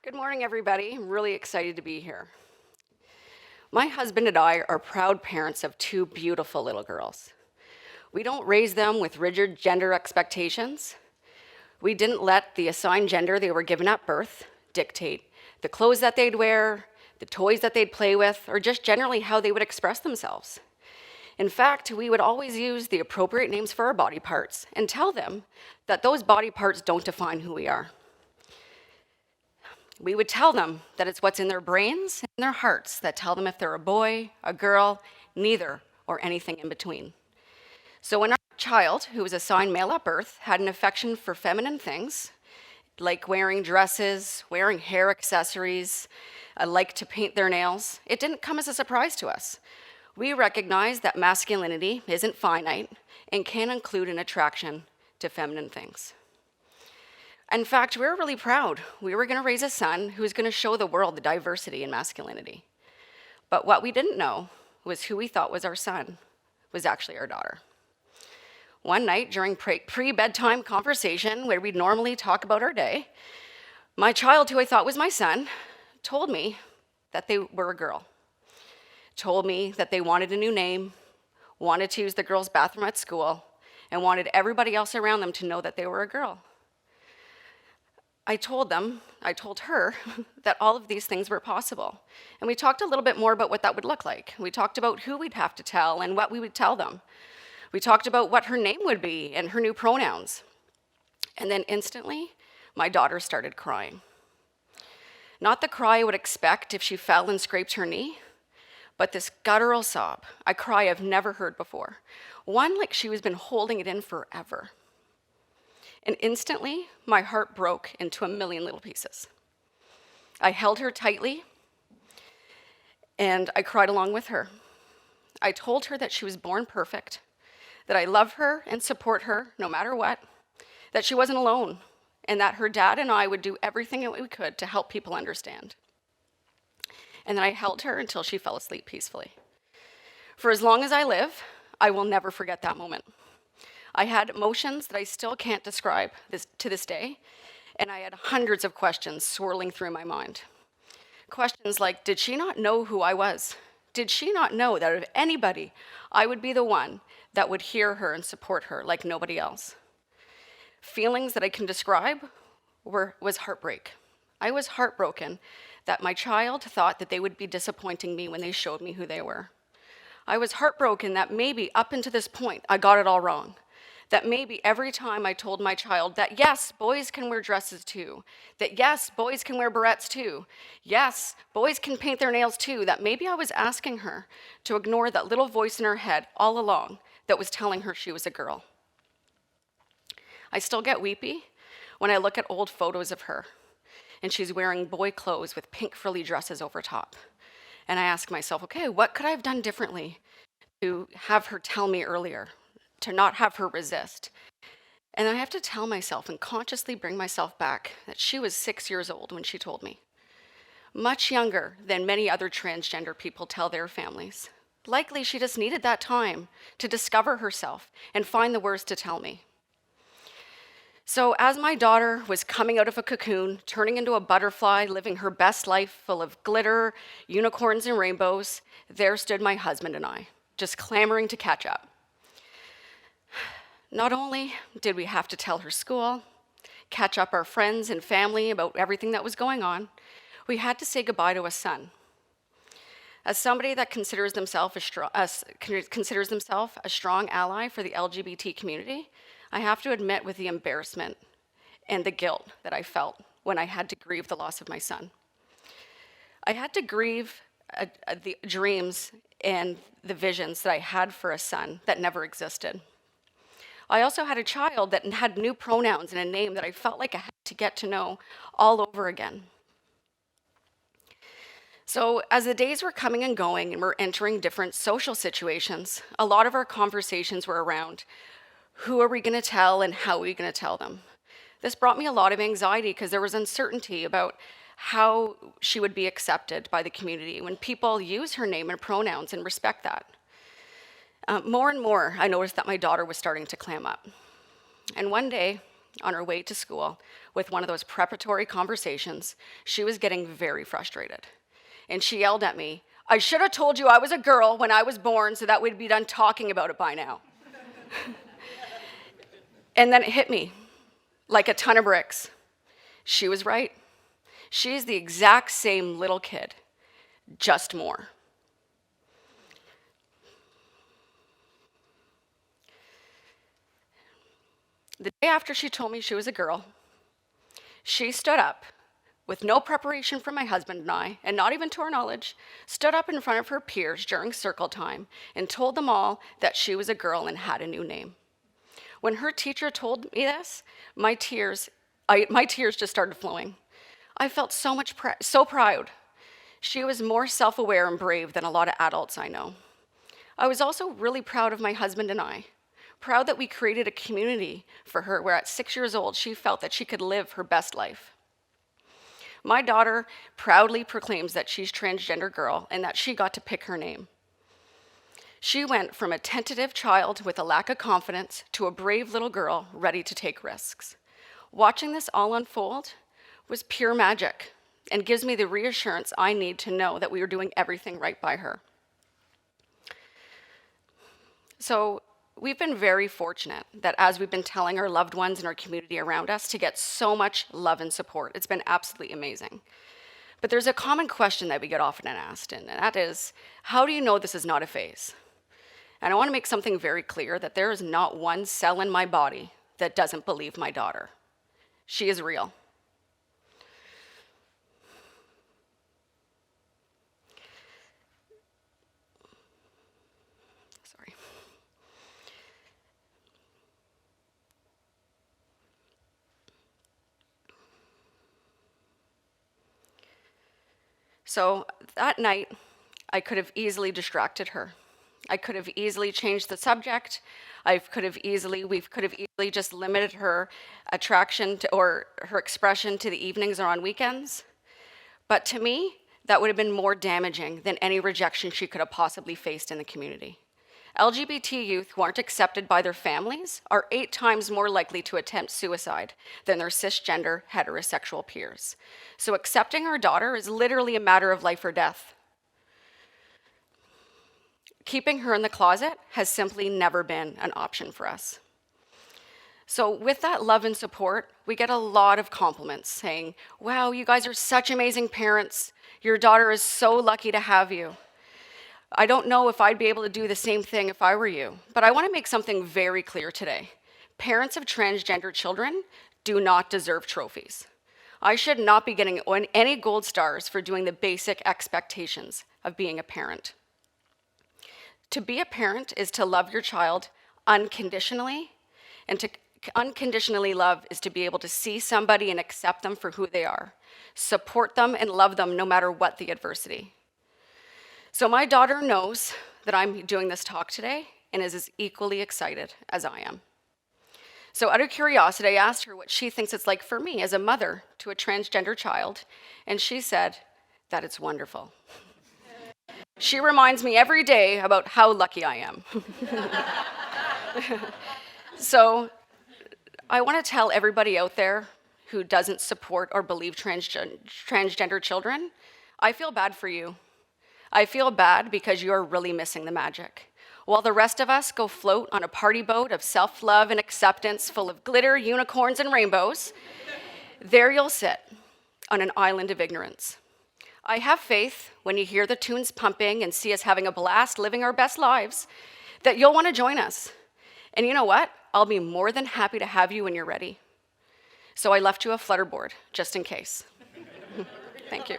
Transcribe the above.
Good morning, everybody. I'm really excited to be here. My husband and I are proud parents of two beautiful little girls. We don't raise them with rigid gender expectations. We didn't let the assigned gender they were given at birth dictate the clothes that they'd wear, the toys that they'd play with, or just generally how they would express themselves. In fact, we would always use the appropriate names for our body parts and tell them that those body parts don't define who we are. We would tell them that it's what's in their brains and their hearts that tell them if they're a boy, a girl, neither, or anything in between. So when our child, who was assigned male at birth, had an affection for feminine things, like wearing dresses, wearing hair accessories, like to paint their nails, it didn't come as a surprise to us. We recognized that masculinity isn't finite and can include an attraction to feminine things. In fact, we were really proud. We were going to raise a son who was going to show the world the diversity in masculinity. But what we didn't know was who we thought was our son was actually our daughter. One night during pre-bedtime conversation where we'd normally talk about our day, my child, who I thought was my son, told me that they were a girl. Told me that they wanted a new name, wanted to use the girls' bathroom at school, and wanted everybody else around them to know that they were a girl. I told her that all of these things were possible. And we talked a little bit more about what that would look like. We talked about who we'd have to tell and what we would tell them. We talked about what her name would be and her new pronouns. And then instantly, my daughter started crying. Not the cry I would expect if she fell and scraped her knee, but this guttural sob, a cry I've never heard before. One like she was been holding it in forever. And instantly, my heart broke into a million little pieces. I held her tightly, and I cried along with her. I told her that she was born perfect, that I love her and support her no matter what, that she wasn't alone, and that her dad and I would do everything that we could to help people understand. And then I held her until she fell asleep peacefully. For as long as I live, I will never forget that moment. I had emotions that I still can't describe to this day, and I had hundreds of questions swirling through my mind. Questions like, did she not know who I was? Did she not know that of anybody, I would be the one that would hear her and support her like nobody else? Feelings that I can describe was heartbreak. I was heartbroken that my child thought that they would be disappointing me when they showed me who they were. I was heartbroken that maybe up until this point, I got it all wrong. That maybe every time I told my child that yes, boys can wear dresses too, that yes, boys can wear barrettes too, yes, boys can paint their nails too, that maybe I was asking her to ignore that little voice in her head all along that was telling her she was a girl. I still get weepy when I look at old photos of her, and she's wearing boy clothes with pink frilly dresses over top. And I ask myself, okay, what could I have done differently to have her tell me earlier? To not have her resist. And I have to tell myself and consciously bring myself back that she was 6 years old when she told me. Much younger than many other transgender people tell their families. Likely she just needed that time to discover herself and find the words to tell me. So as my daughter was coming out of a cocoon, turning into a butterfly, living her best life full of glitter, unicorns, and rainbows, there stood my husband and I, just clamoring to catch up. Not only did we have to tell her school, catch up our friends and family about everything that was going on, we had to say goodbye to a son. As somebody that considers themselves a strong ally for the LGBT community, I have to admit with the embarrassment and the guilt that I felt when I had to grieve the loss of my son. I had to grieve the dreams and the visions that I had for a son that never existed. I also had a child that had new pronouns and a name that I felt like I had to get to know all over again. So as the days were coming and going and we're entering different social situations, a lot of our conversations were around who are we going to tell and how are we going to tell them? This brought me a lot of anxiety because there was uncertainty about how she would be accepted by the community when people use her name and pronouns and respect that. More and more, I noticed that my daughter was starting to clam up. And one day, on her way to school, with one of those preparatory conversations, she was getting very frustrated. And she yelled at me, "I should have told you I was a girl when I was born so that we'd be done talking about it by now." And then it hit me like a ton of bricks. She was right. She's the exact same little kid, just more. The day after she told me she was a girl, she stood up with no preparation from my husband and I, and not even to our knowledge, stood up in front of her peers during circle time and told them all that she was a girl and had a new name. When her teacher told me this, my tears just started flowing. I felt so proud. She was more self-aware and brave than a lot of adults I know. I was also really proud of my husband and I, proud that we created a community for her where at 6 years old, she felt that she could live her best life. My daughter proudly proclaims that she's a transgender girl and that she got to pick her name. She went from a tentative child with a lack of confidence to a brave little girl ready to take risks. Watching this all unfold was pure magic and gives me the reassurance I need to know that we are doing everything right by her. So we've been very fortunate that as we've been telling our loved ones in our community around us to get so much love and support. It's been absolutely amazing. But there's a common question that we get often asked, and that is, how do you know this is not a phase? And I want to make something very clear that there is not one cell in my body that doesn't believe my daughter. She is real. Sorry. So that night, I could have easily distracted her. I could have easily changed the subject. We could have easily just limited her attraction to, or her expression to the evenings or on weekends. But to me, that would have been more damaging than any rejection she could have possibly faced in the community. LGBT youth who aren't accepted by their families are 8 times more likely to attempt suicide than their cisgender heterosexual peers. So accepting our daughter is literally a matter of life or death. Keeping her in the closet has simply never been an option for us. So with that love and support, we get a lot of compliments saying, "Wow, you guys are such amazing parents. Your daughter is so lucky to have you." I don't know if I'd be able to do the same thing if I were you, but I want to make something very clear today. Parents of transgender children do not deserve trophies. I should not be getting any gold stars for doing the basic expectations of being a parent. To be a parent is to love your child unconditionally, and to unconditionally love is to be able to see somebody and accept them for who they are, support them and love them no matter what the adversity. So my daughter knows that I'm doing this talk today and is as equally excited as I am. So out of curiosity, I asked her what she thinks it's like for me as a mother to a transgender child, and she said that it's wonderful. She reminds me every day about how lucky I am. So I want to tell everybody out there who doesn't support or believe transgender children, I feel bad for you. I feel bad because you're really missing the magic. While the rest of us go float on a party boat of self-love and acceptance full of glitter, unicorns, and rainbows, there you'll sit on an island of ignorance. I have faith when you hear the tunes pumping and see us having a blast living our best lives, that you'll want to join us. And you know what? I'll be more than happy to have you when you're ready. So I left you a flutterboard, just in case. Thank you.